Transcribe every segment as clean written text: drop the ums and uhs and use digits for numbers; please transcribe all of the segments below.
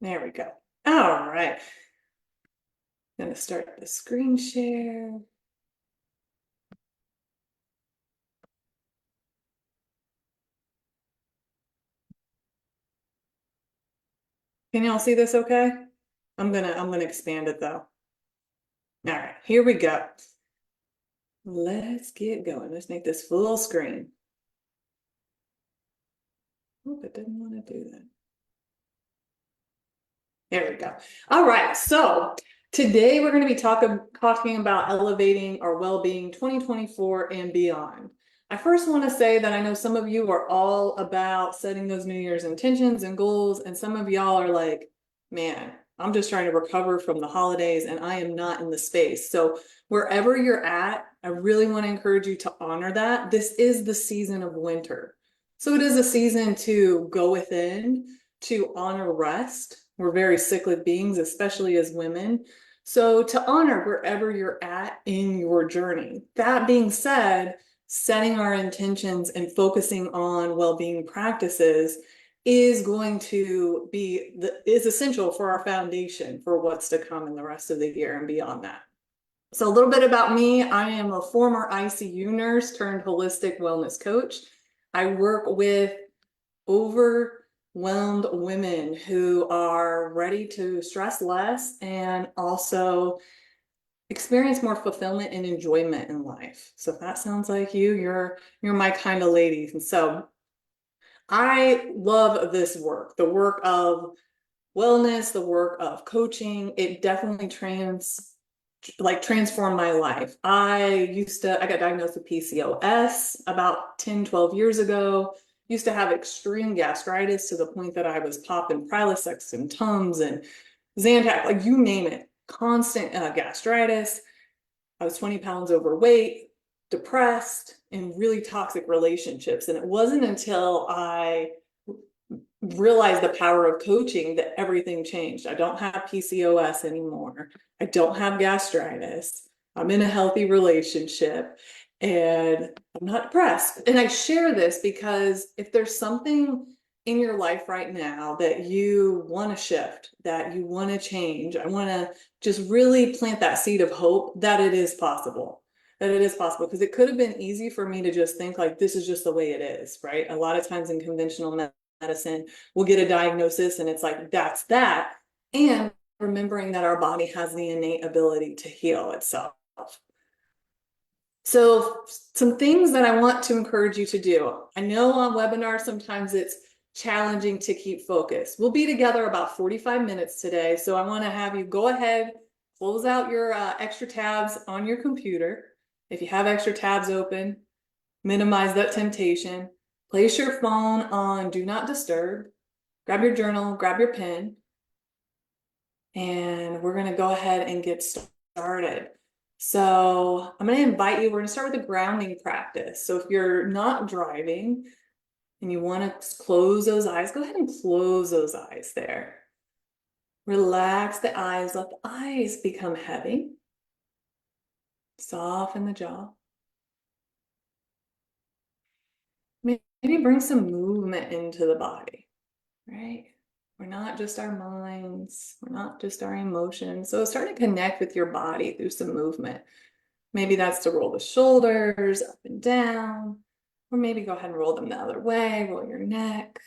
There we go. All right. Gonna start the screen share. Can y'all see this okay? I'm gonna expand it though. All right, here we go. Let's get going. Let's make this full screen. Oh, it didn't want to do that. There we go. All right, so today we're going to be talking about elevating our well-being 2024 and beyond. I first want to say that I know some of you are all about setting those New Year's intentions and goals, and some of y'all are like, man, I'm just trying to recover from the holidays and I am not in the space. So wherever you're at, I really want to encourage you to honor that. This is the season of winter. So it is a season to go within, to honor rest. We're very cyclic beings, especially as women. So to honor wherever you're at in your journey. That being said, setting our intentions and focusing on well-being practices is going to is essential for our foundation for what's to come in the rest of the year and beyond that. So a little bit about me. I am a former ICU nurse turned holistic wellness coach. I work with overwhelmed women who are ready to stress less and also experience more fulfillment and enjoyment in life. So if that sounds like you, you're my kind of lady. And so I love this work, the work of wellness, the work of coaching. It definitely transformed my life. I got diagnosed with PCOS about 10, 12 years ago. Used to have extreme gastritis to the point that I was popping Prilosec and Tums and Zantac, like you name it, constant gastritis. I was 20 pounds overweight, depressed, in really toxic relationships. And it wasn't until I realized the power of coaching that everything changed. I don't have PCOS anymore. I don't have gastritis. I'm in a healthy relationship and I'm not depressed. And I share this because if there's something in your life right now that you want to shift, that you want to change, I want to just really plant that seed of hope that it is possible. That it is possible, because it could have been easy for me to just think like this is just the way it is, right? A lot of times in conventional medicine, we'll get a diagnosis and it's like, that's that. And remembering that our body has the innate ability to heal itself. So some things that I want to encourage you to do. I know on webinars, sometimes it's challenging to keep focus. We'll be together about 45 minutes today. So I want to have you go ahead, close out your extra tabs on your computer. If you have extra tabs open, minimize that temptation. Place your phone on do not disturb. Grab your journal, grab your pen, and we're going to go ahead and get started. So I'm going to invite you, we're going to start with a grounding practice. So if you're not driving and you want to close those eyes, go ahead and close those eyes there. Relax the eyes, let the eyes become heavy. Soften the jaw. Maybe bring some movement into the body, right? We're not just our minds. We're not just our emotions. So start to connect with your body through some movement. Maybe that's to roll the shoulders up and down, or maybe go ahead and roll them the other way, roll your neck.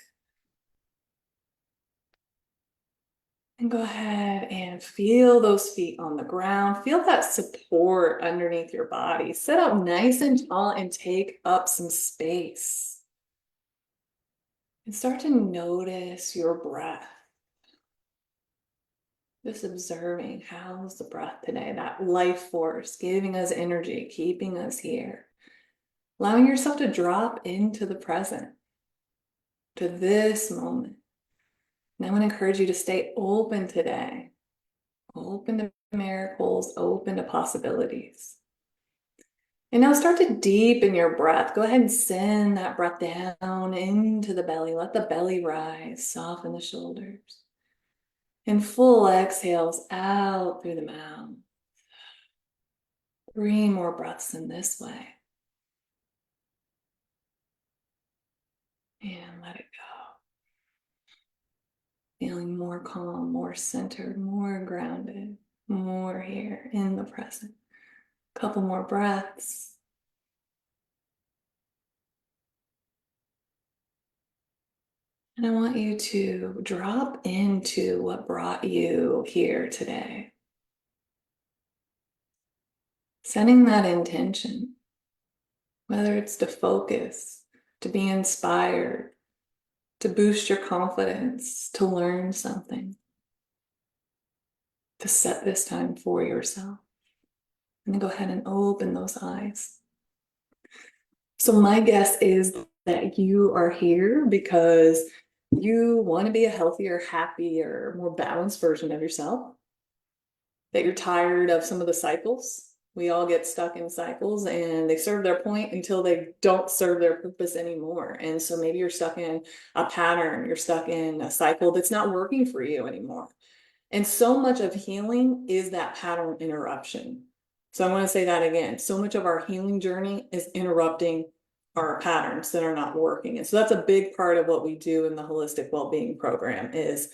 And go ahead and feel those feet on the ground. Feel that support underneath your body. Sit up nice and tall and take up some space. And start to notice your breath. Just observing how's the breath today, that life force giving us energy, keeping us here. Allowing yourself to drop into the present, to this moment. And I want to encourage you to stay open today, open to miracles, open to possibilities. And now start to deepen your breath. Go ahead and send that breath down into the belly. Let the belly rise, soften the shoulders. And full exhales out through the mouth. 3 more breaths in this way. And let it go. feeling more calm, more centered, more grounded, more here in the present. Couple more breaths. And I want you to drop into what brought you here today. Setting that intention, whether it's to focus, to be inspired, to boost your confidence, to learn something, to set this time for yourself. And then go ahead and open those eyes. So my guess is that you are here because you want to be a healthier, happier, more balanced version of yourself, that you're tired of some of the cycles. We all get stuck in cycles and they serve their point until they don't serve their purpose anymore. And so maybe you're stuck in a pattern, you're stuck in a cycle that's not working for you anymore. And so much of healing is that pattern interruption. So I want to say that again. So much of our healing journey is interrupting our patterns that are not working. And so that's a big part of what we do in the holistic well-being program is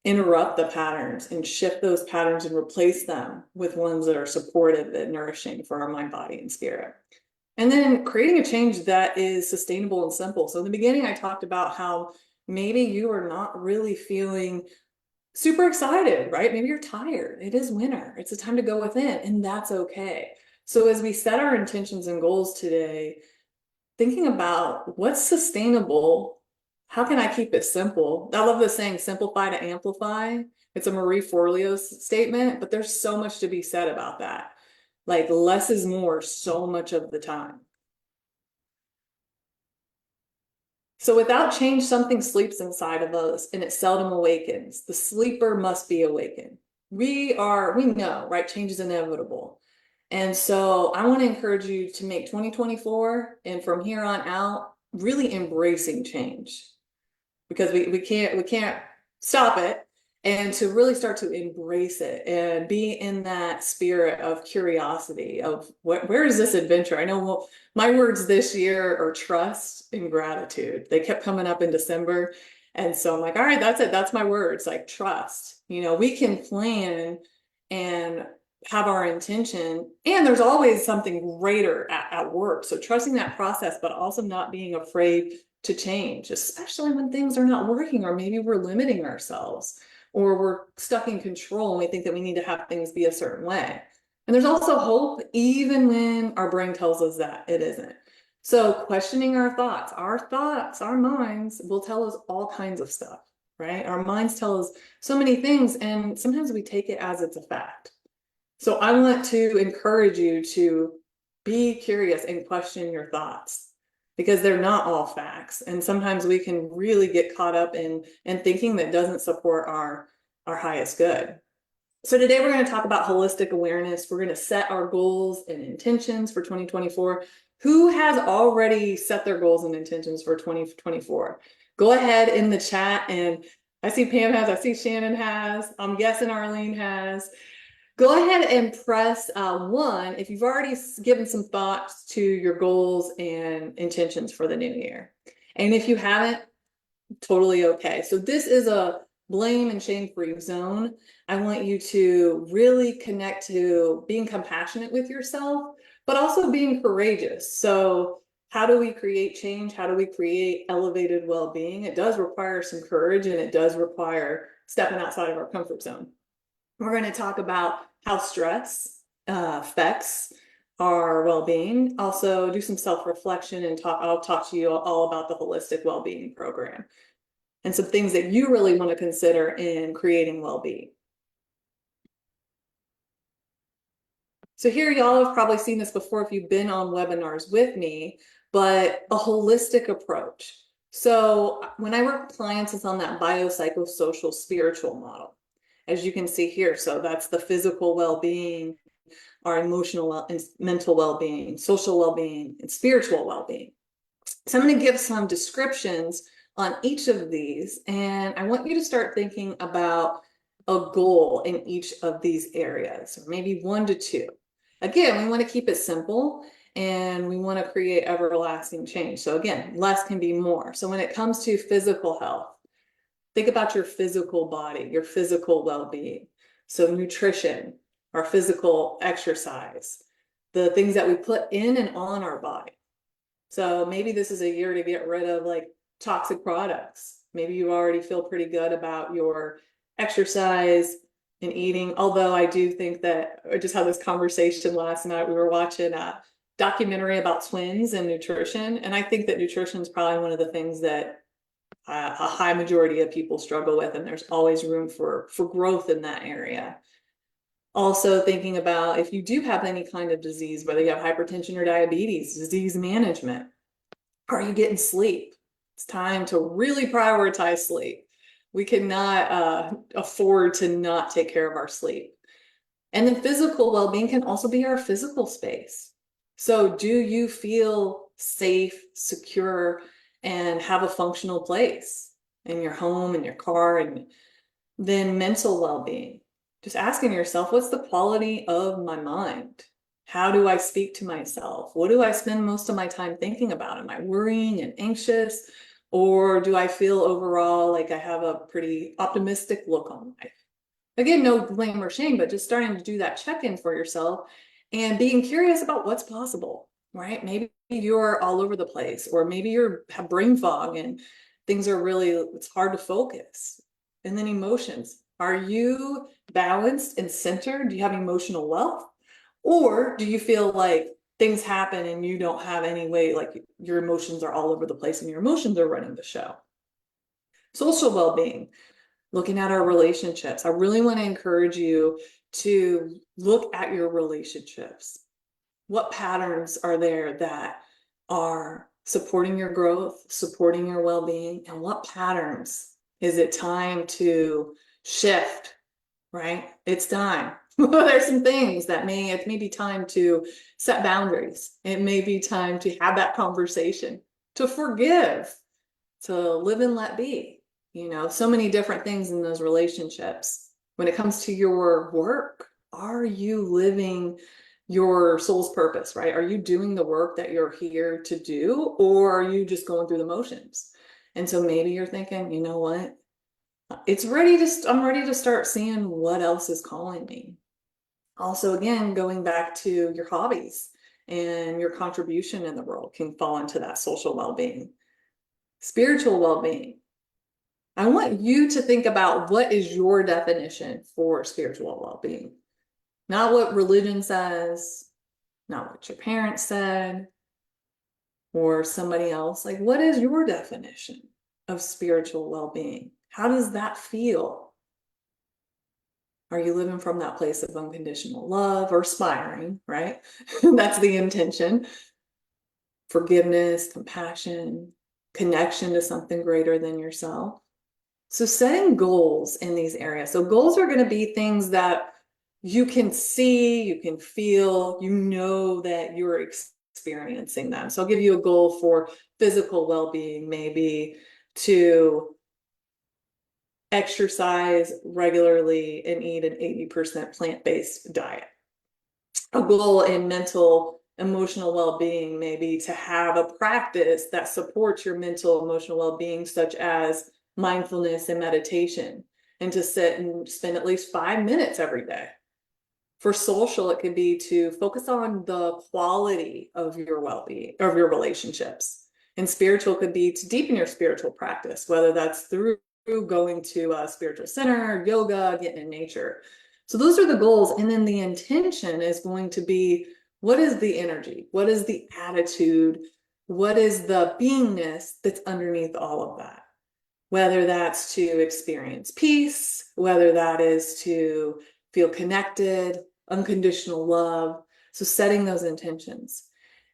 interrupt the patterns and shift those patterns and replace them with ones that are supportive and nourishing for our mind, body, and spirit. And then creating a change that is sustainable and simple. So in the beginning, I talked about how maybe you are not really feeling super excited, right? Maybe you're tired. It is winter. It's a time to go within, and that's okay. So as we set our intentions and goals today, thinking about what's sustainable, how can I keep it simple? I love the saying, simplify to amplify. It's a Marie Forleo statement, but there's so much to be said about that. Like less is more so much of the time. So without change, something sleeps inside of us and it seldom awakens. The sleeper must be awakened. We know, right? Change is inevitable. And so I want to encourage you to make 2024 and from here on out really embracing change because we can't stop it, and to really start to embrace it and be in that spirit of curiosity of where is this adventure. I know my words this year are trust and gratitude. They kept coming up in December, and so I'm like, all right, that's it, that's my words, like trust. We can plan and have our intention, and there's always something greater at work. So trusting that process, but also not being afraid to change, especially when things are not working, or maybe we're limiting ourselves, or we're stuck in control and we think that we need to have things be a certain way. And there's also hope, even when our brain tells us that it isn't. So questioning our thoughts, our minds will tell us all kinds of stuff, right? Our minds tell us so many things, and sometimes we take it as it's a fact. So I want to encourage you to be curious and question your thoughts, because they're not all facts. And sometimes we can really get caught up in thinking that doesn't support our highest good. So today we're going to talk about holistic awareness. We're going to set our goals and intentions for 2024. Who has already set their goals and intentions for 2024? Go ahead in the chat, and I see Pam has, I see Shannon has, I'm guessing Arlene has. Go ahead and press 1 if you've already given some thoughts to your goals and intentions for the new year. And if you haven't, totally okay. So this is a blame and shame-free zone. I want you to really connect to being compassionate with yourself, but also being courageous. So how do we create change? How do we create elevated well-being? It does require some courage, and it does require stepping outside of our comfort zone. We're going to talk about how stress affects our well-being. Also do some self-reflection, and I'll talk to you all about the holistic well-being program and some things that you really want to consider in creating well-being. So here, y'all have probably seen this before if you've been on webinars with me, but a holistic approach. So when I work with clients, it's on that biopsychosocial spiritual model, as you can see here. So that's the physical well-being, our emotional and mental well-being, social well-being, and spiritual well-being. So I'm going to give some descriptions on each of these, and I want you to start thinking about a goal in each of these areas, or maybe 1 to 2. Again, we want to keep it simple, and we want to create everlasting change. So again, less can be more. So when it comes to physical health, Think about your physical body, your physical well-being. So nutrition, our physical exercise, the things that we put in and on our body. So maybe this is a year to get rid of like toxic products. Maybe you already feel pretty good about your exercise and eating. Although I do think that I just had this conversation last night. We were watching a documentary about twins and nutrition. And I think that nutrition is probably one of the things that a high majority of people struggle with. And there's always room for growth in that area. Also thinking about if you do have any kind of disease, whether you have hypertension or diabetes, disease management. Are you getting sleep? It's time to really prioritize sleep. We cannot afford to not take care of our sleep. And then physical well-being can also be our physical space. So do you feel safe, secure, and have a functional place in your home, in your car? And then mental well-being. Just asking yourself, what's the quality of my mind? How do I speak to myself? What do I spend most of my time thinking about? Am I worrying and anxious? Or do I feel overall like I have a pretty optimistic look on life? Again, no blame or shame, but just starting to do that check-in for yourself and being curious about what's possible, right? Maybe you're all over the place, or maybe you have brain fog and things are really, it's hard to focus. And then emotions. Are you balanced and centered? Do you have emotional wealth? Or do you feel like things happen and you don't have any way, like your emotions are all over the place and your emotions are running the show? Social well-being, looking at our relationships. I really want to encourage you to look at your relationships. What patterns are there that are supporting your growth, supporting your well-being, and what patterns is it time to shift, right? It's time. There's some things that it may be time to set boundaries. It may be time to have that conversation, to forgive, to live and let be. So many different things in those relationships. When it comes to your work, are you living your soul's purpose, right? Are you doing the work that you're here to do, or are you just going through the motions? And so maybe you're thinking, you know what? I'm ready to start seeing what else is calling me. Also, again, going back to your hobbies and your contribution in the world can fall into that social well-being. Spiritual well-being. I want you to think about what is your definition for spiritual well-being. Not what religion says, not what your parents said, or somebody else. Like, what is your definition of spiritual well-being? How does that feel? Are you living from that place of unconditional love or aspiring, right? That's the intention. Forgiveness, compassion, connection to something greater than yourself. So setting goals in these areas. So goals are going to be things that you can see, you can feel, that you're experiencing them. So I'll give you a goal for physical well-being, maybe to exercise regularly and eat an 80% plant-based diet. A goal in mental emotional well-being, maybe to have a practice that supports your mental emotional well-being, such as mindfulness and meditation, and to sit and spend at least 5 minutes every day. For social, it could be to focus on the quality of your well-being, of your relationships. And spiritual could be to deepen your spiritual practice, whether that's through going to a spiritual center, yoga, getting in nature. So those are the goals. And then the intention is going to be, what is the energy? What is the attitude? What is the beingness that's underneath all of that? Whether that's to experience peace, whether that is to feel connected, unconditional love. So setting those intentions.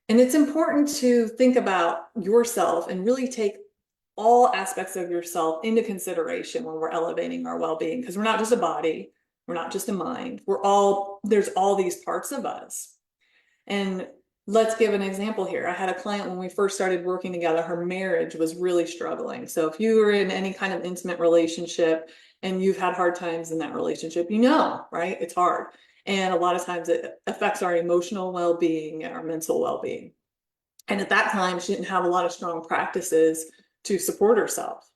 And it's important to think about yourself and really take all aspects of yourself into consideration when we're elevating our well-being, because we're not just a body, we're not just a mind, there's all these parts of us. And let's give an example here. I had a client when we first started working together, her marriage was really struggling. So if you were in any kind of intimate relationship and you've had hard times in that relationship, right? It's hard. And a lot of times it affects our emotional well-being and our mental well-being. And at that time, she didn't have a lot of strong practices to support herself.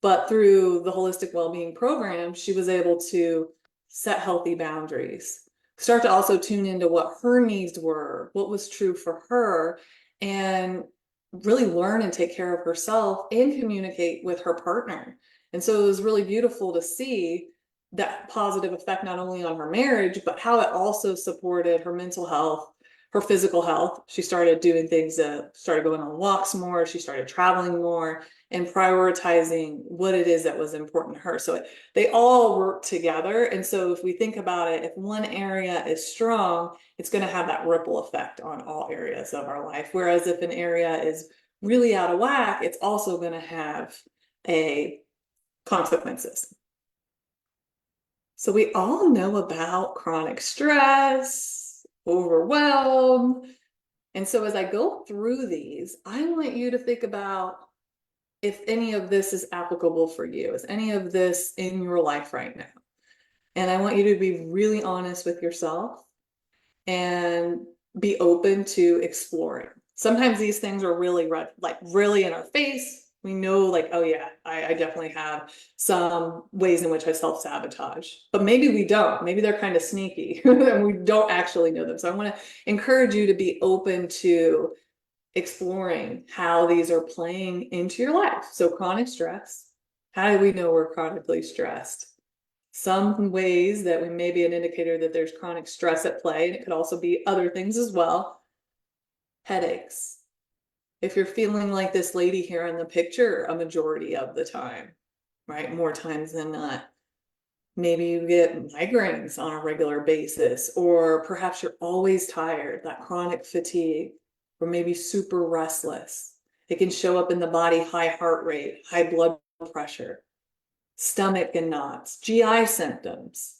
But through the holistic well-being program, she was able to set healthy boundaries, start to also tune into what her needs were, what was true for her, and really learn and take care of herself and communicate with her partner. And so it was really beautiful to see that positive effect not only on her marriage, but how it also supported her mental health, her physical health. She started doing things that started going on walks more, she started traveling more, and prioritizing what it is that was important to her. So they all work together. And so if we think about it, if one area is strong, it's going to have that ripple effect on all areas of our life. Whereas if an area is really out of whack, it's also going to have a consequences. So we all know about chronic stress, overwhelm. And so as I go through these, I want you to think about if any of this is applicable for you. Is any of this in your life right now? And I want you to be really honest with yourself and be open to exploring. Sometimes these things are really really in our face. We know like, oh yeah, I definitely have some ways in which I self-sabotage, but maybe we don't. Maybe they're kind of sneaky and we don't actually know them. So I want to encourage you to be open to exploring how these are playing into your life. So chronic stress, how do we know we're chronically stressed? Some ways that we may be an indicator that there's chronic stress at play, and it could also be other things as well. Headaches. If you're feeling like this lady here in the picture a majority of the time, right? More times than not. Maybe you get migraines on a regular basis, or perhaps you're always tired, that chronic fatigue, or maybe super restless. It can show up in the body, high heart rate, high blood pressure, stomach and knots, GI symptoms.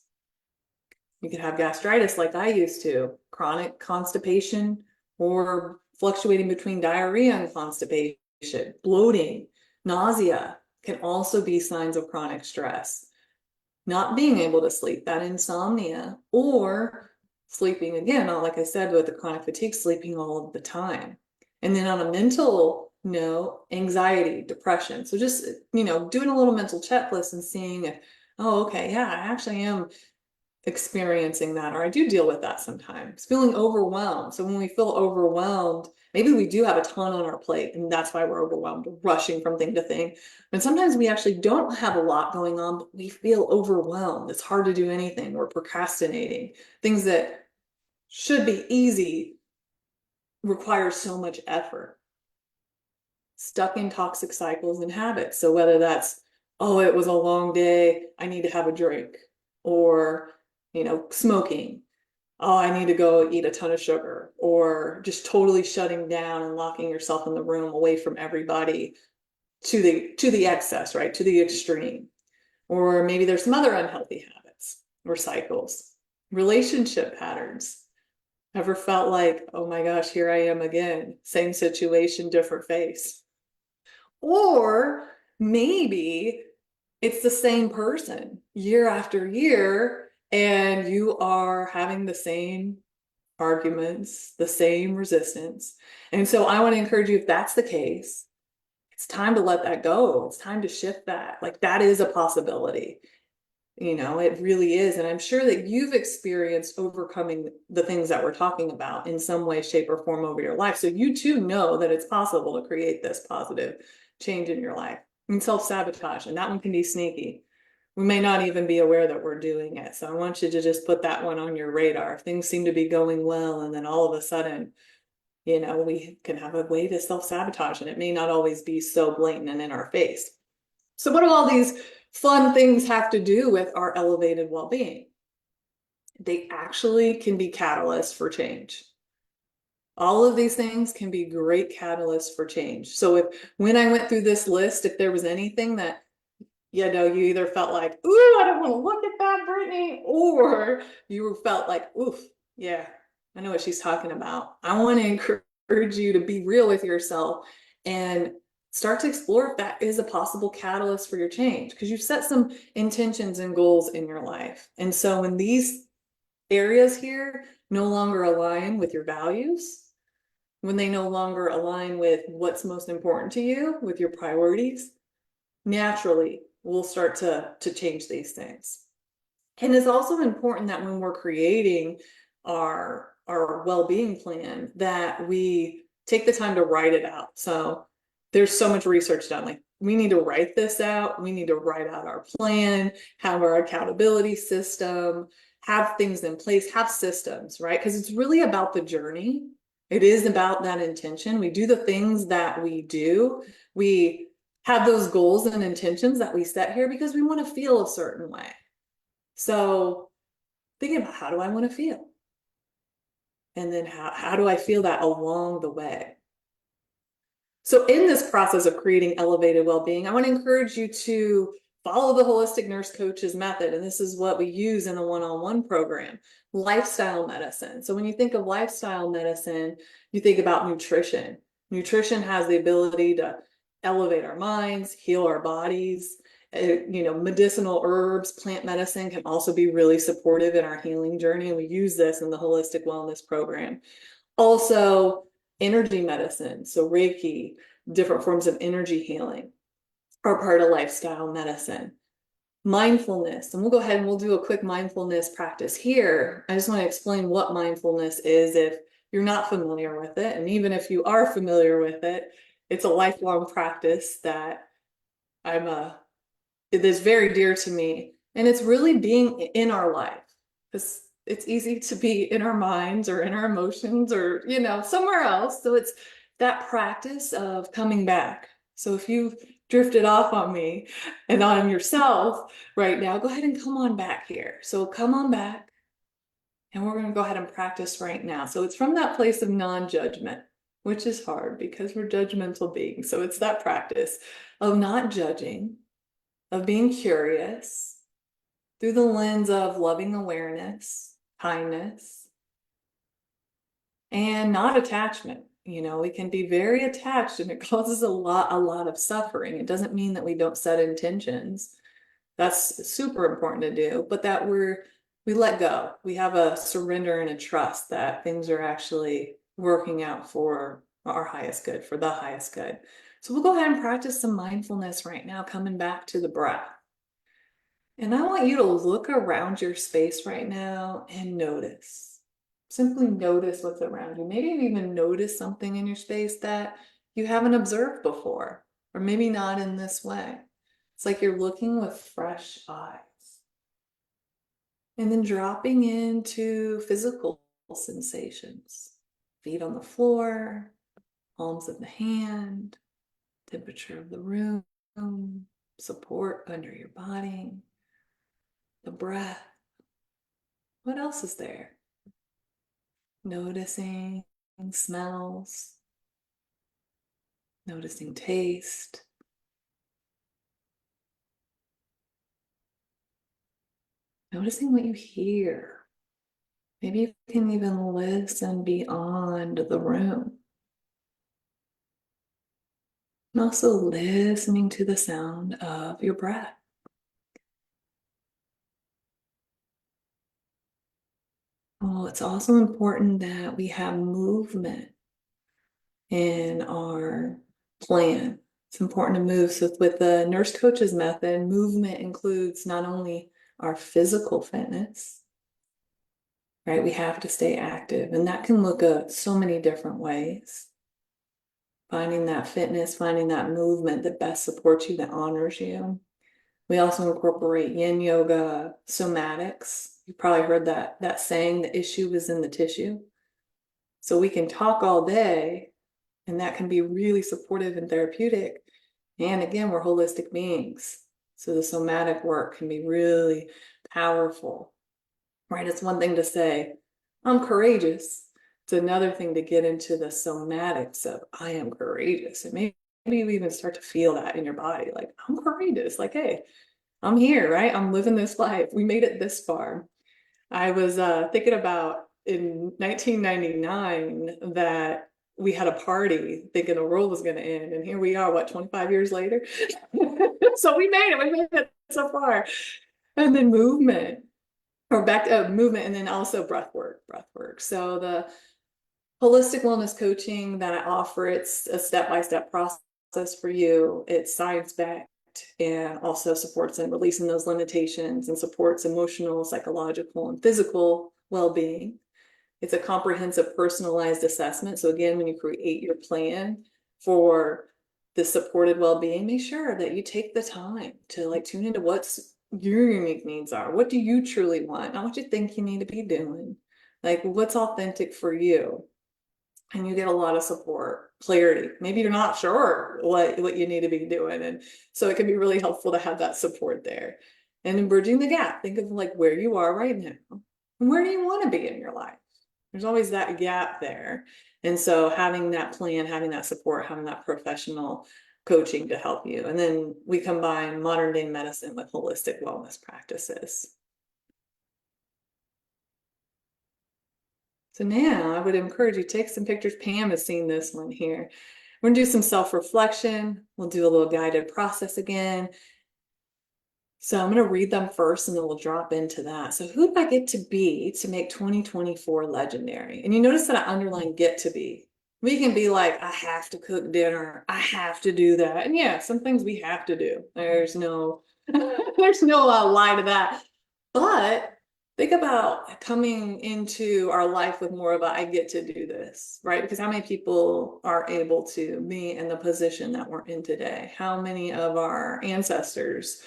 You can have gastritis like I used to, chronic constipation, or fluctuating between diarrhea and constipation, bloating, nausea can also be signs of chronic stress. Not being able to sleep, that insomnia, or sleeping again, like I said, with the chronic fatigue, sleeping all of the time. And then on a mental note, anxiety, depression. So just, doing a little mental checklist and seeing if, oh, okay, yeah, I actually am experiencing that, or I do deal with that sometimes, feeling overwhelmed. So when we feel overwhelmed, maybe we do have a ton on our plate and that's why we're overwhelmed, rushing from thing to thing. And sometimes we actually don't have a lot going on, but we feel overwhelmed. It's hard to do anything. We're procrastinating. Things that should be easy require so much effort. Stuck in toxic cycles and habits. So whether that's, oh, it was a long day, I need to have a drink, or smoking, oh, I need to go eat a ton of sugar, or just totally shutting down and locking yourself in the room away from everybody to the excess, right? To the extreme. Or maybe there's some other unhealthy habits or cycles, relationship patterns. Ever felt like, oh my gosh, here I am again, same situation, different face? Or maybe it's the same person year after year, and you are having the same arguments, the same resistance. And so I want to encourage you, if that's the case, it's time to let that go. It's time to shift that. Like that is a possibility. It really is. And I'm sure that you've experienced overcoming the things that we're talking about in some way, shape, or form over your life. So you too know that it's possible to create this positive change in your life. And self-sabotage, and that one can be sneaky. We may not even be aware that we're doing it. So I want you to just put that one on your radar. If things seem to be going well, and then all of a sudden, we can have a way to self-sabotage, and it may not always be so blatant and in our face. So what do all these fun things have to do with our elevated well-being? They actually can be catalysts for change. All of these things can be great catalysts for change. So when I went through this list, if there was anything that, you either felt like, ooh, I don't want to look at that, Brittany, or you felt like, oof, yeah, I know what she's talking about. I want to encourage you to be real with yourself and start to explore if that is a possible catalyst for your change, because you've set some intentions and goals in your life. And so when these areas here no longer align with your values, when they no longer align with what's most important to you, with your priorities, naturally we'll start to change these things. And it's also important that when we're creating our well-being plan, that we take the time to write it out. So there's so much research done. Like, we need to write this out. We need to write out our plan, have our accountability system, have things in place, have systems, right? Because it's really about the journey. It is about that intention. We do the things that we do. We have those goals and intentions that we set here because we want to feel a certain way. So thinking about, how do I want to feel? And then how do I feel that along the way? So in this process of creating elevated well-being, I want to encourage you to follow the holistic nurse coach's method. And this is what we use in the one-on-one program, lifestyle medicine. So when you think of lifestyle medicine, you think about nutrition. Nutrition has the ability to elevate our minds, heal our bodies. Medicinal herbs, plant medicine can also be really supportive in our healing journey. And we use this in the holistic wellness program. Also, energy medicine, so Reiki, different forms of energy healing are part of lifestyle medicine. Mindfulness, and we'll go ahead and we'll do a quick mindfulness practice here. I just want to explain what mindfulness is if you're not familiar with it. And even if you are familiar with it, it's a lifelong practice that it is very dear to me. And it's really being in our life. It's easy to be in our minds or in our emotions or, somewhere else. So it's that practice of coming back. So if you've drifted off on me and on yourself right now, go ahead and come on back here. So come on back. And we're going to go ahead and practice right now. So it's from that place of non-judgment, which is hard because we're judgmental beings. So it's that practice of not judging, of being curious through the lens of loving awareness, kindness, and not attachment. We can be very attached and it causes a lot of suffering. It doesn't mean that we don't set intentions. That's super important to do, but that we let go. We have a surrender and a trust that things are actually working out for our highest good, for the highest good. So we'll go ahead and practice some mindfulness right now, coming back to the breath. And I want you to look around your space right now and notice. Simply notice what's around you. Maybe you even notice something in your space that you haven't observed before, or maybe not in this way. It's like you're looking with fresh eyes. And then dropping into physical sensations. Feet on the floor, palms of the hand, temperature of the room, support under your body, the breath. What else is there? Noticing smells, noticing taste, noticing what you hear. Maybe you can even listen beyond the room. And also listening to the sound of your breath. Oh, it's also important that we have movement in our plan. It's important to move. So with the nurse coach's method, movement includes not only our physical fitness, right? We have to stay active, and that can look so many different ways. Finding that fitness, finding that movement that best supports you, that honors you. We also incorporate yin yoga, somatics. You probably heard that saying, the issue is in the tissue. So we can talk all day, and that can be really supportive and therapeutic. And again, we're holistic beings. So the somatic work can be really powerful, right? It's one thing to say, I'm courageous. It's another thing to get into the somatics of, I am courageous. And maybe you even start to feel that in your body, like, I'm courageous. Like, hey, I'm here, right? I'm living this life. We made it this far. I was thinking about in 1999 that we had a party thinking the world was going to end. And here we are, 25 years later? So we made it so far. And then movement, or back to movement, and then also breath work. So the holistic wellness coaching that I offer, it's a step-by-step process for you. It's science-backed. connect, and also supports in releasing those limitations and supports emotional, psychological, and physical well-being. It's a comprehensive personalized assessment. So again, when you create your plan for the supported well-being, make sure that you take the time to like tune into what's your unique needs are. What do you truly want? Not what you think you need to be doing. Like what's authentic for you. And you get a lot of support, clarity. Maybe you're not sure what you need to be doing. And so it can be really helpful to have that support there. And then bridging the gap, think of like where you are right now and where do you want to be in your life? There's always that gap there. And so having that plan, having that support, having that professional coaching to help you. And then we combine modern day medicine with holistic wellness practices. So now I would encourage you to take some pictures. Pam has seen this one here. We're gonna do some self-reflection. We'll do a little guided process again. So I'm gonna read them first and then we'll drop into that. So who do I get to be to make 2024 legendary? And you notice that I underline get to be. We can be like, I have to cook dinner. I have to do that. And yeah, some things we have to do. There's no, there's no lie to that. But think about coming into our life with more of a I get to do this, right? Because how many people are able to be in the position that we're in today? How many of our ancestors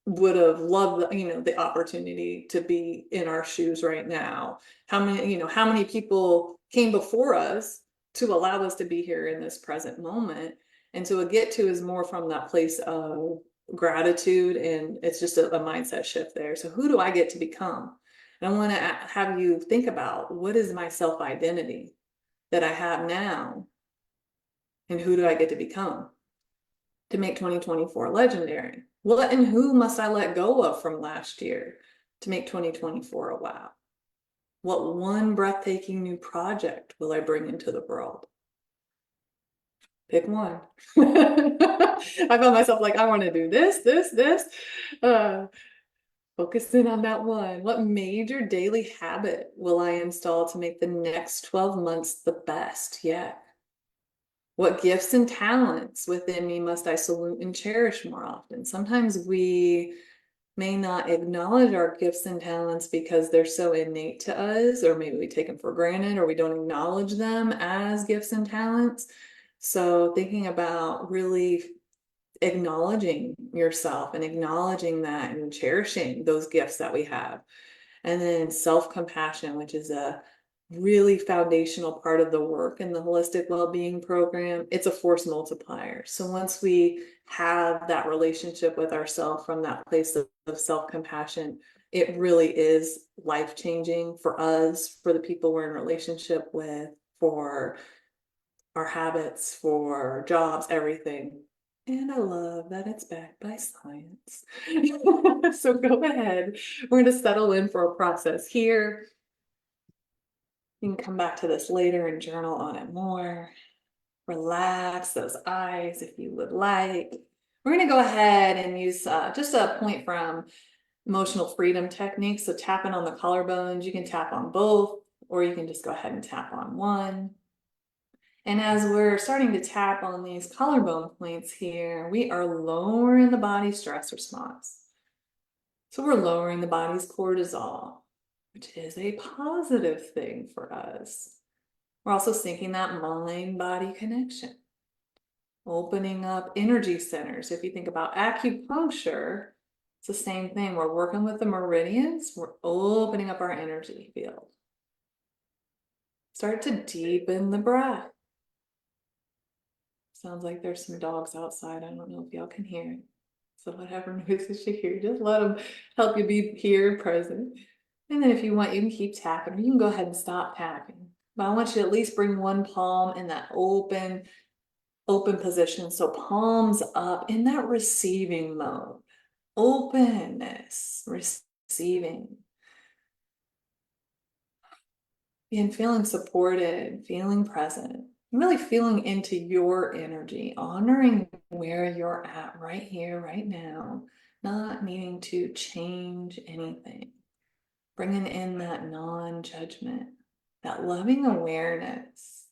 would have loved, the opportunity to be in our shoes right now? How many people came before us to allow us to be here in this present moment? And so a get to is more from that place of gratitude, and it's just a mindset shift there. So who do I get to become? And I want to have you think about, what is my self-identity that I have now, and who do I get to become to make 2024 legendary? What and who must I let go of from last year to make 2024 a wow? What one breathtaking new project will I bring into the world? Pick one. I found myself like, I want to do this. Focus in on that one. What major daily habit will I install to make the next 12 months the best yet? What gifts and talents within me must I salute and cherish more often? Sometimes we may not acknowledge our gifts and talents because they're so innate to us, or maybe we take them for granted, or we don't acknowledge them as gifts and talents. So thinking about really acknowledging yourself and acknowledging that and cherishing those gifts that we have. And then self-compassion, which is a really foundational part of the work in the holistic well-being program. It's a force multiplier. So once we have that relationship with ourselves from that place of self-compassion, it really is life-changing for us, for the people we're in relationship with, for our habits, for jobs, everything. And I love that it's backed by science. So go ahead. We're going to settle in for a process here. You can come back to this later and journal on it more. Relax those eyes if you would like. We're going to go ahead and use just a point from emotional freedom technique. So tapping on the collarbones, you can tap on both, or you can just go ahead and tap on one. And as we're starting to tap on these collarbone points here, we are lowering the body's stress response. So we're lowering the body's cortisol, which is a positive thing for us. We're also syncing that mind-body connection, opening up energy centers. If you think about acupuncture, it's the same thing. We're working with the meridians. We're opening up our energy field. Start to deepen the breath. Sounds like there's some dogs outside. I don't know if y'all can hear it. So whatever noises you hear, just let them help you be here present. And then if you want, you can keep tapping, or you can go ahead and stop tapping. But I want you to at least bring one palm in that open position. So palms up in that receiving mode. Openness, receiving. And feeling supported, feeling present, really feeling into your energy, honoring where you're at right here, right now, not needing to change anything. Bringing in that non-judgment, that loving awareness.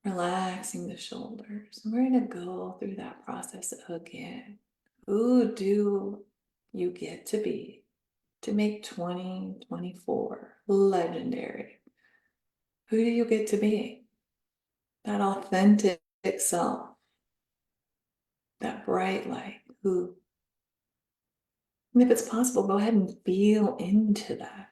Relaxing the shoulders. And we're going to go through that process again. Who do you get to be to make 2024 legendary? Who do you get to be? That authentic self, that bright light. Who? And if it's possible, go ahead and feel into that.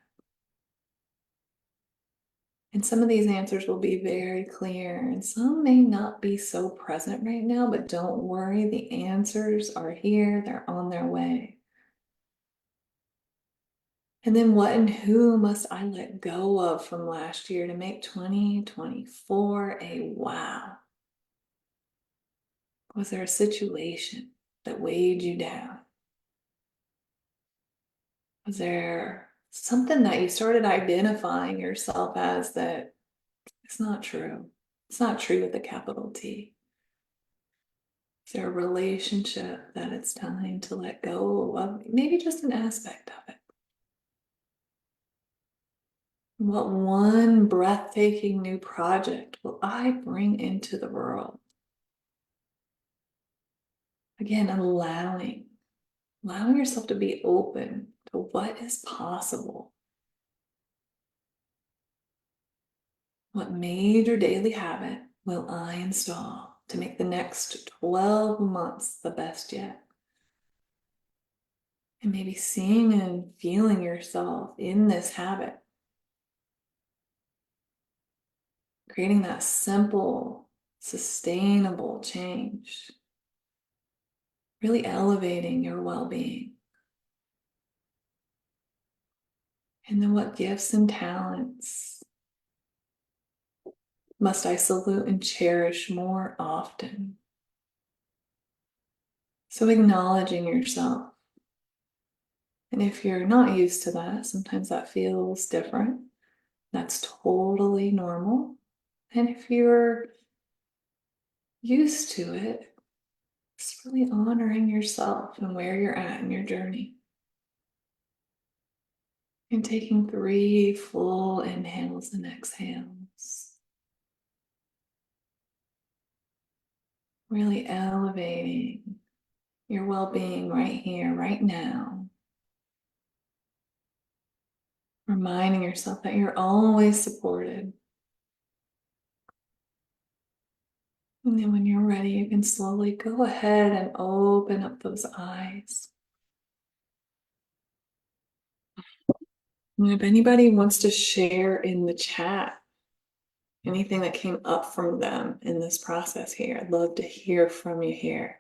And some of these answers will be very clear, and some may not be so present right now, but don't worry, the answers are here, they're on their way. And then what and who must I let go of from last year to make 2024 a wow? Was there a situation that weighed you down? Was there something that you started identifying yourself as that it's not true? It's not true with a capital T. Is there a relationship that it's time to let go of? Maybe just an aspect of it. What one breathtaking new project will I bring into the world? Again, allowing yourself to be open to what is possible. What major daily habit will I install to make the next 12 months the best yet? And maybe seeing and feeling yourself in this habit. Creating that simple, sustainable change. Really elevating your well-being. And then what gifts and talents must I salute and cherish more often? So acknowledging yourself. And if you're not used to that, sometimes that feels different. That's totally normal. And if you're used to it, it's really honoring yourself and where you're at in your journey. And taking 3 full inhales and exhales. Really elevating your well-being right here, right now. Reminding yourself that you're always supported. And then when you're ready, you can slowly go ahead and open up those eyes. And if anybody wants to share in the chat anything that came up from them in this process here, I'd love to hear from you here.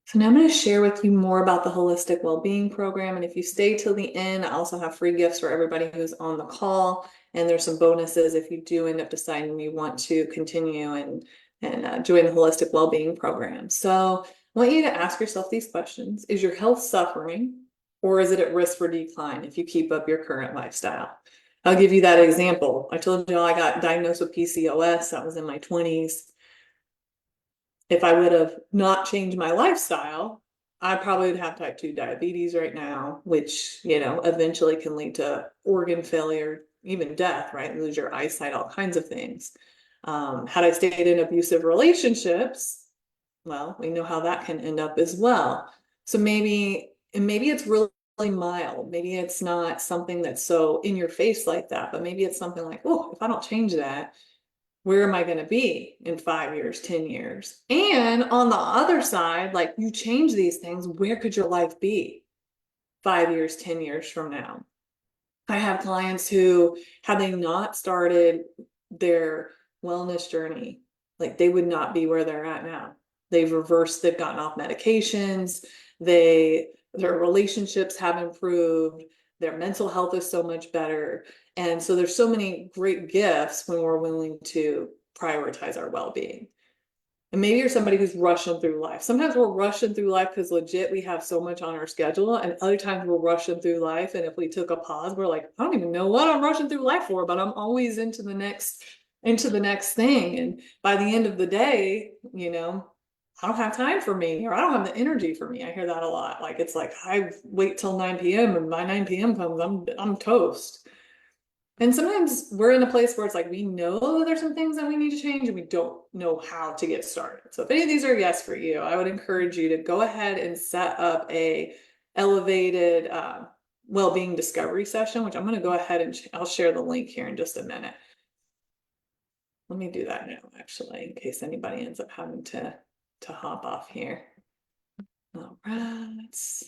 So now I'm going to share with you more about the Holistic Wellbeing Program. And if you stay till the end, I also have free gifts for everybody who's on the call. And there's some bonuses if you do end up deciding you want to continue and join the Holistic Wellbeing Program. So I want you to ask yourself these questions. Is your health suffering, or is it at risk for decline if you keep up your current lifestyle? I'll give you that example. I told you I got diagnosed with PCOS. That was in my 20s. If I would have not changed my lifestyle, I probably would have type 2 diabetes right now, which, eventually can lead to organ failure, even death, right? Lose your eyesight, all kinds of things. Had I stayed in abusive relationships, well, we know how that can end up as well. So maybe it's really mild. Maybe it's not something that's so in your face like that, but maybe it's something like, oh, if I don't change that, where am I going to be in 5 years, 10 years? And on the other side, like, you change these things, where could your life be 5 years, 10 years from now? I have clients who, had they not started their wellness journey, like, they would not be where they're at now. They've gotten off medications, their relationships have improved, their mental health is so much better. And so there's so many great gifts when we're willing to prioritize our well-being. And maybe you're somebody who's rushing through life. Sometimes we're rushing through life because legit we have so much on our schedule, and other times we're rushing through life, and if we took a pause, we're like, I don't even know what I'm rushing through life for, but I'm always into the next thing. And by the end of the day, I don't have time for me, or I don't have the energy for me. I hear that a lot. Like, it's like I wait till 9 p.m. and by 9 p.m. comes, I'm toast. And sometimes we're in a place where it's like we know that there's some things that we need to change and we don't know how to get started. So if any of these are yes for you, I would encourage you to go ahead and set up a elevated well-being discovery session, which I'm going to go ahead and I'll share the link here in just a minute. Let me do that now, actually, in case anybody ends up having to hop off here. All right.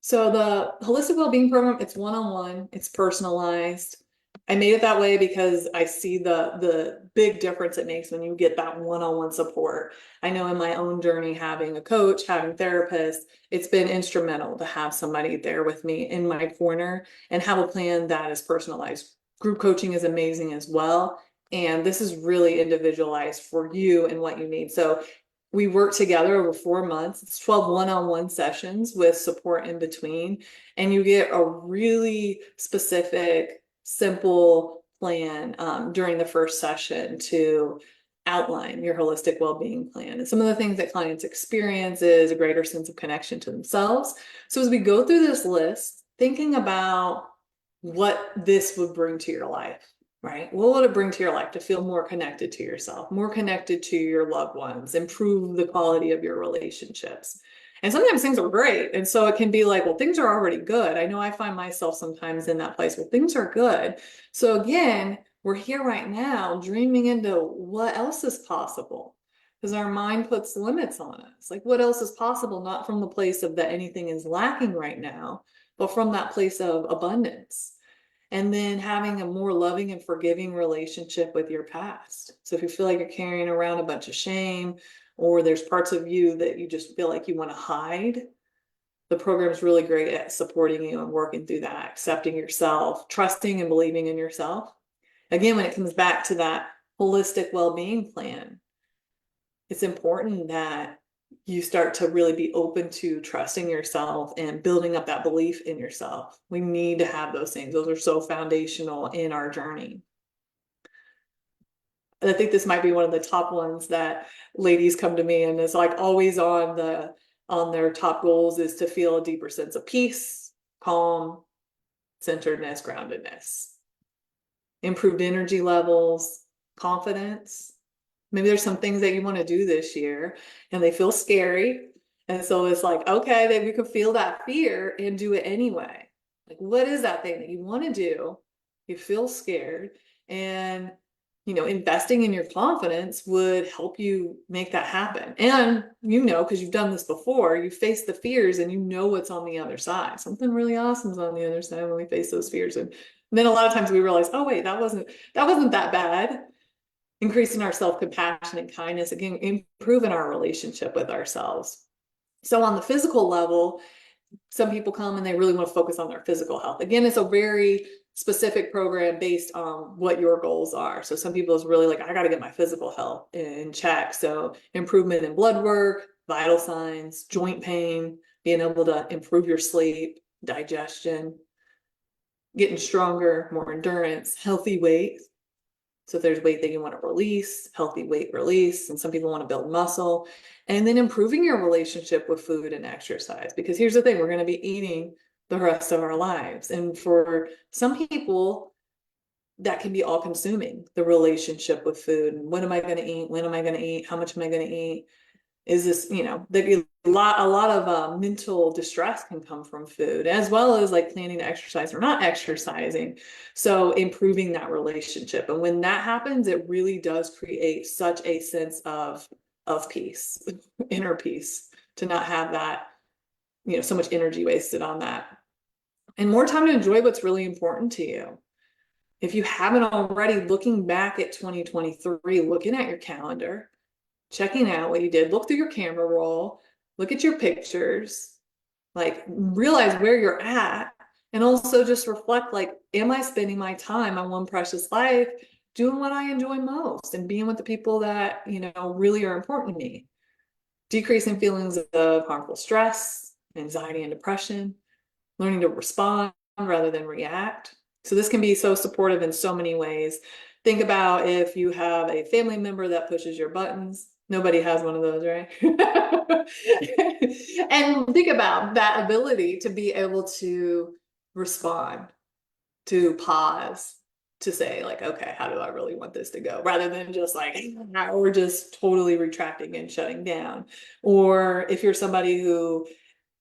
So the holistic well-being program, it's one-on-one, it's personalized. I made it that way because I see the big difference it makes when you get that one-on-one support. I know in my own journey, having a coach, having therapists, it's been instrumental to have somebody there with me in my corner and have a plan that is personalized. Group coaching is amazing as well. And this is really individualized for you and what you need. So we work together over 4 months. It's 12 one-on-one sessions with support in between. And you get a really specific, simple plan during the first session to outline your holistic well-being plan. And some of the things that clients experience is a greater sense of connection to themselves. So as we go through this list, thinking about what this would bring to your life. Right? What would it bring to your life to feel more connected to yourself, more connected to your loved ones, improve the quality of your relationships? And sometimes things are great. And so it can be like, well, things are already good. I know I find myself sometimes in that place where things are good. So again, we're here right now dreaming into what else is possible because our mind puts limits on us. Like, what else is possible? Not from the place of that anything is lacking right now, but from that place of abundance. And then having a more loving and forgiving relationship with your past. So if you feel like you're carrying around a bunch of shame, or there's parts of you that you just feel like you want to hide, the program is really great at supporting you and working through that, accepting yourself, trusting and believing in yourself. Again, when it comes back to that holistic well-being plan, it's important that you start to really be open to trusting yourself and building up that belief in yourself. We need to have those things. Those are so foundational in our journey. And I think this might be one of the top ones that ladies come to me and is like always on their top goals is to feel a deeper sense of peace, calm, centeredness, groundedness, improved energy levels, confidence. Maybe there's some things that you want to do this year and they feel scary. And so it's like, okay, then you can feel that fear and do it anyway. Like, what is that thing that you want to do? You feel scared. And, investing in your confidence would help you make that happen. And, because you've done this before, you face the fears and you know what's on the other side. Something really awesome is on the other side when we face those fears. And then a lot of times we realize, oh, wait, that wasn't that bad. Increasing our self-compassion and kindness, again, improving our relationship with ourselves. So on the physical level, some people come and they really want to focus on their physical health. Again, it's a very specific program based on what your goals are. So some people is really like, I got to get my physical health in check. So improvement in blood work, vital signs, joint pain, being able to improve your sleep, digestion, getting stronger, more endurance, healthy weight. So if there's weight that you want to release, healthy weight release, and some people want to build muscle, and then improving your relationship with food and exercise. Because here's the thing, we're going to be eating the rest of our lives. And for some people, that can be all consuming, the relationship with food. And what am I going to eat? When am I going to eat? How much am I going to eat? Is this, a lot of mental distress can come from food, as well as like planning to exercise or not exercising. So improving that relationship. And when that happens, it really does create such a sense of peace, inner peace, to not have that, so much energy wasted on that. And more time to enjoy what's really important to you. If you haven't already, looking back at 2023, looking at your calendar, checking out what you did, look through your camera roll, look at your pictures, like realize where you're at, and also just reflect, like, am I spending my time on one precious life doing what I enjoy most and being with the people that, really are important to me? Decreasing feelings of harmful stress, anxiety, and depression, learning to respond rather than react. So this can be so supportive in so many ways. Think about if you have a family member that pushes your buttons. Nobody has one of those, right? And think about that ability to be able to respond, to pause, to say like, okay, how do I really want this to go? Rather than just like, we're just totally retracting and shutting down. Or if you're somebody who,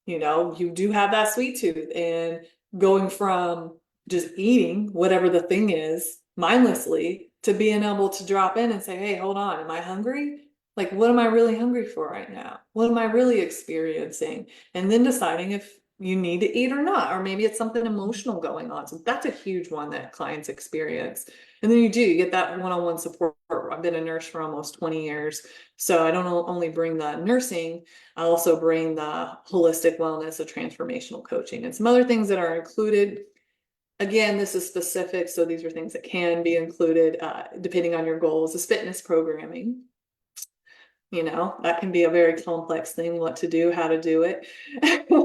you do have that sweet tooth, and going from just eating whatever the thing is mindlessly to being able to drop in and say, hey, hold on, am I hungry? Like, what am I really hungry for right now? What am I really experiencing? And then deciding if you need to eat or not, or maybe it's something emotional going on. So that's a huge one that clients experience. And then you get that one-on-one support. I've been a nurse for almost 20 years. So I don't only bring the nursing, I also bring the holistic wellness, the transformational coaching, and some other things that are included. Again, this is specific, so these are things that can be included depending on your goals. Is fitness programming. That can be a very complex thing, what to do, how to do it,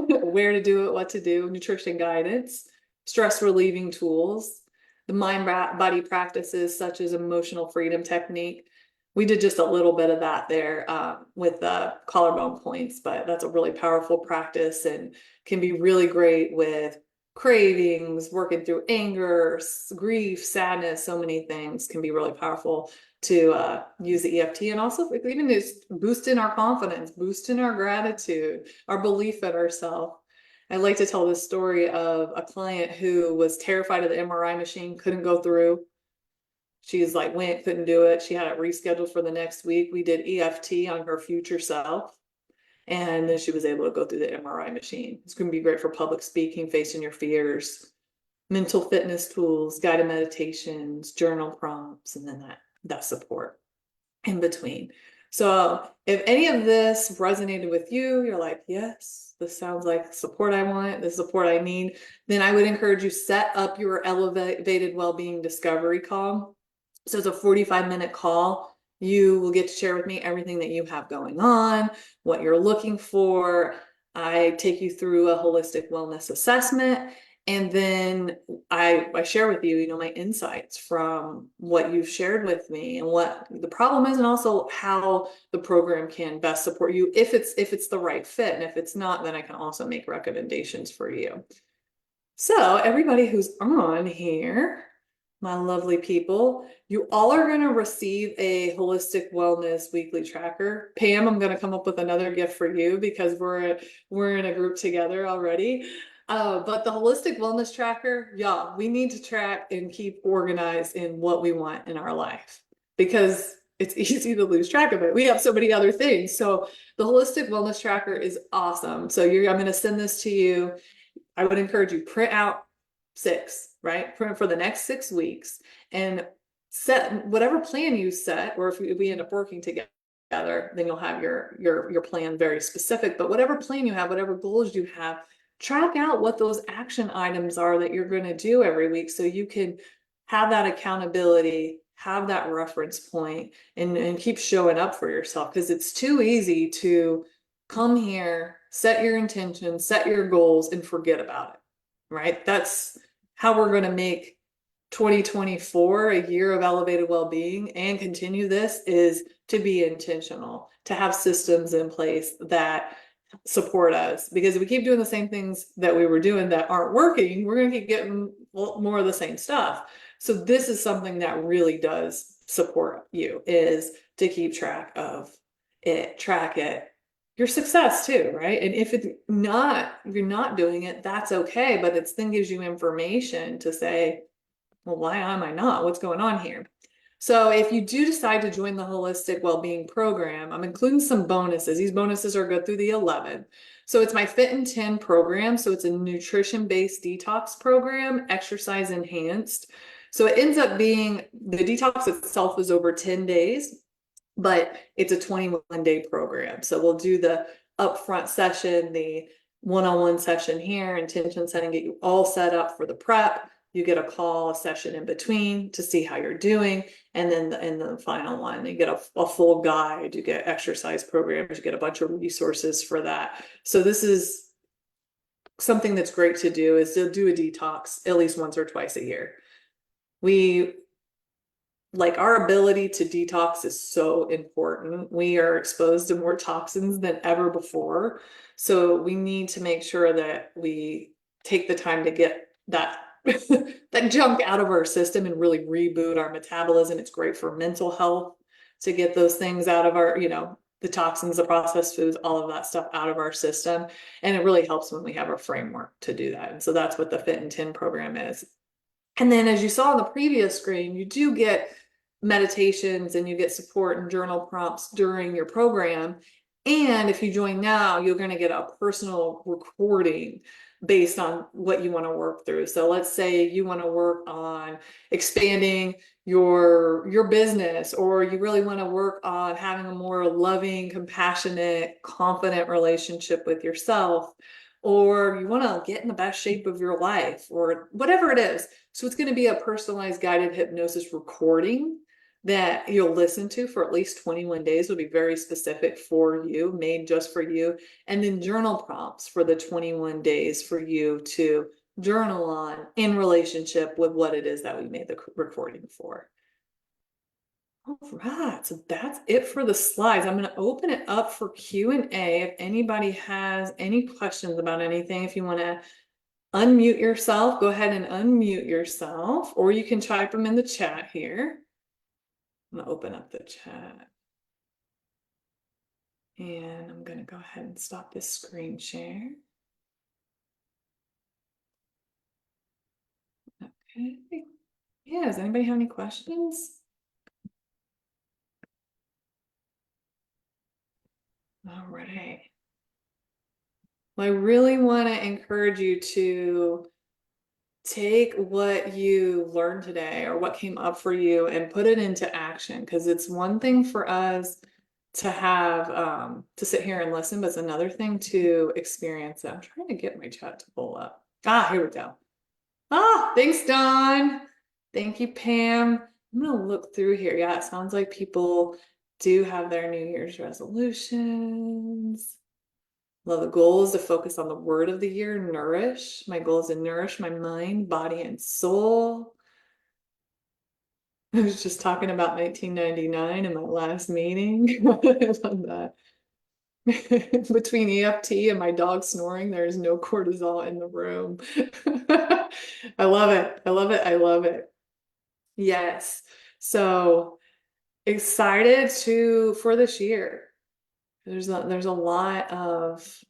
where to do it, what to do, nutrition guidance, stress relieving tools, the mind body practices such as emotional freedom technique. We did just a little bit of that there with collarbone points, but that's a really powerful practice and can be really great with cravings, working through anger, grief, sadness. So many things can be really powerful to use the EFT, and also even just boosting our confidence, boosting our gratitude, our belief in ourselves. I like to tell this story of a client who was terrified of the MRI machine, couldn't go through. She's like, couldn't do it. She had it rescheduled for the next week. We did EFT on her future self. And then she was able to go through the MRI machine. It's going to be great for public speaking, facing your fears, mental fitness tools, guided meditations, journal prompts, and then that support in between. So if any of this resonated with you, you're like, yes, this sounds like support I want, the support I need, then I would encourage you set up your elevated well-being discovery call. So it's a 45-minute call. You will get to share with me everything that you have going on, what you're looking for. I take you through a holistic wellness assessment, and then I share with you, my insights from what you've shared with me and what the problem is, and also how the program can best support you if it's the right fit. And if it's not, then I can also make recommendations for you. So everybody who's on here, my lovely people, you all are going to receive a holistic wellness weekly tracker. Pam, I'm going to come up with another gift for you because we're in a group together already. But the holistic wellness tracker, y'all, we need to track and keep organized in what we want in our life because it's easy to lose track of it. We have so many other things. So the holistic wellness tracker is awesome. So I'm going to send this to you. I would encourage you, print out 6, right? Print for the next 6 weeks and set whatever plan you set, or if we end up working together, then you'll have your plan very specific. But whatever plan you have, whatever goals you have, track out what those action items are that you're going to do every week so you can have that accountability, have that reference point, and keep showing up for yourself, because it's too easy to come here, set your intentions, set your goals, and forget about it, right? That's how we're going to make 2024 a year of elevated well-being and continue this, is to be intentional, to have systems in place that support us. Because if we keep doing the same things that we were doing that aren't working, we're going to keep getting more of the same stuff. So this is something that really does support you, is to keep track of it, track it, your success too, right? And if you're not doing it, that's okay. But it then gives you information to say, well, why am I not? What's going on here? So if you do decide to join the Holistic Wellbeing Program, I'm including some bonuses. These bonuses are good through the 11th. So it's my Fit in 10 program. So it's a nutrition-based detox program, exercise enhanced. So it ends up being, the detox itself is over 10 days, but it's a 21-day program. So we'll do the upfront session, the one-on-one session here, intention setting, get you all set up for the prep. You get a call, a session in between to see how you're doing. And then in the final one, you get a full guide, you get exercise programs, you get a bunch of resources for that. So this is something that's great to do, is to do a detox at least once or twice a year. We like our ability to detox is so important. We are exposed to more toxins than ever before. So we need to make sure that we take the time to get that that junk out of our system and really reboot our metabolism. It's great for mental health to get those things out of our, the toxins, the processed foods, all of that stuff out of our system. And it really helps when we have a framework to do that. And so that's what the Fit and 10 program is. And then, as you saw on the previous screen, you do get meditations and you get support and journal prompts during your program. And if you join now, you're going to get a personal recording based on what you want to work through. So let's say you want to work on expanding your business, or you really want to work on having a more loving, compassionate, confident relationship with yourself, or you want to get in the best shape of your life, or whatever it is. So it's going to be a personalized guided hypnosis recording that you'll listen to for at least 21 days. Will be very specific for you, made just for you. And then journal prompts for the 21 days for you to journal on in relationship with what it is that we made the recording for. All right, so that's it for the slides. I'm going to open it up for Q&A. If anybody has any questions about anything, if you want to unmute yourself, go ahead and unmute yourself, or you can type them in the chat here. I'm going to open up the chat. And I'm going to go ahead and stop this screen share. Okay. Yeah, does anybody have any questions? All right. Well, I really want to encourage you to take what you learned today or what came up for you and put it into action, because it's one thing for us to have to sit here and listen, but it's another thing to experience it. I'm trying to get my chat to pull up. Here we go. Thanks, Dawn. Thank you, Pam. I'm gonna look through here. Yeah, it sounds like people do have their New Year's resolutions. Well, the goal is to focus on the word of the year, nourish. My goal is to nourish my mind, body, and soul. I was just talking about 1999 in my last meeting. I love that. Between EFT and my dog snoring, there is no cortisol in the room. I love it. I love it. I love it. Yes. So excited for this year. There's a lot of,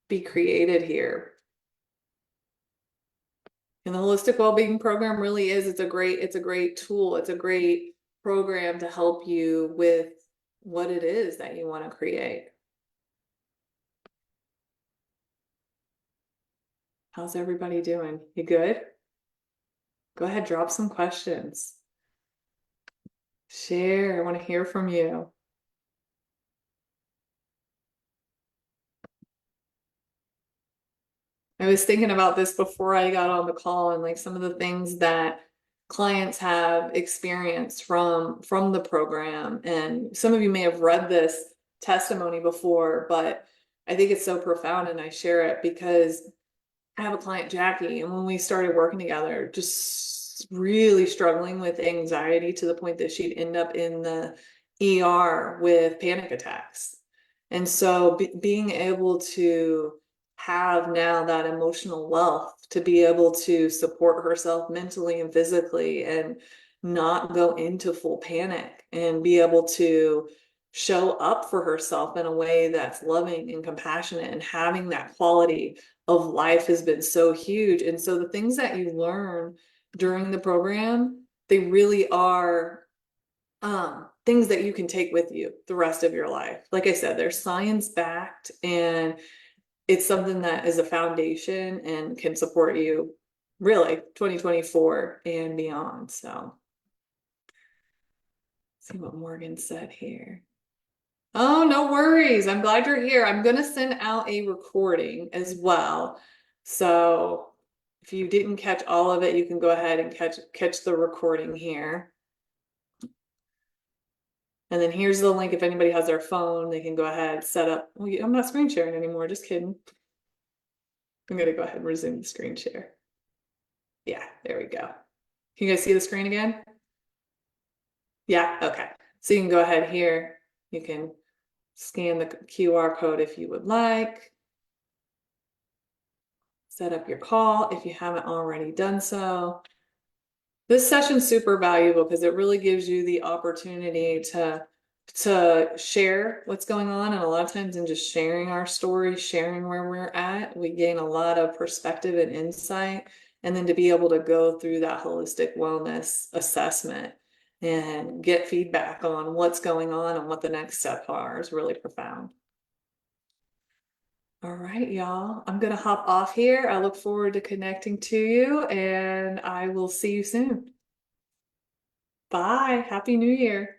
be created here. And the holistic well-being program really is, it's a great tool. It's a great program to help you with what it is that you want to create. How's everybody doing? You good? Go ahead, drop some questions. Share. I want to hear from you. I was thinking about this before I got on the call, and like some of the things that clients have experienced from the program. And some of you may have read this testimony before, but I think it's so profound, and I share it because I have a client, Jackie, and when we started working together, just really struggling with anxiety to the point that she'd end up in the ER with panic attacks. And so being able to have now that emotional wealth to be able to support herself mentally and physically and not go into full panic and be able to show up for herself in a way that's loving and compassionate and having that quality of life has been so huge. And so the things that you learn during the program, they really are things that you can take with you the rest of your life. Like I said, they're science backed, and it's something that is a foundation and can support you really 2024 and beyond. So let's see what Morgan said here. Oh, no worries. I'm glad you're here. I'm going to send out a recording as well. So if you didn't catch all of it, you can go ahead and catch the recording here. And then here's the link. If anybody has their phone, they can go ahead, set up. Oh, I'm not screen sharing anymore. Just kidding. I'm going to go ahead and resume the screen share. Yeah, there we go. Can you guys see the screen again? Yeah, okay. So you can go ahead here. You can scan the QR code if you would like. Set up your call if you haven't already done so. This session's super valuable because it really gives you the opportunity to share what's going on. And a lot of times in just sharing our story, sharing where we're at, we gain a lot of perspective and insight. And then to be able to go through that holistic wellness assessment and get feedback on what's going on and what the next steps are is really profound. All right, y'all. I'm going to hop off here. I look forward to connecting to you, and I will see you soon. Bye. Happy New Year.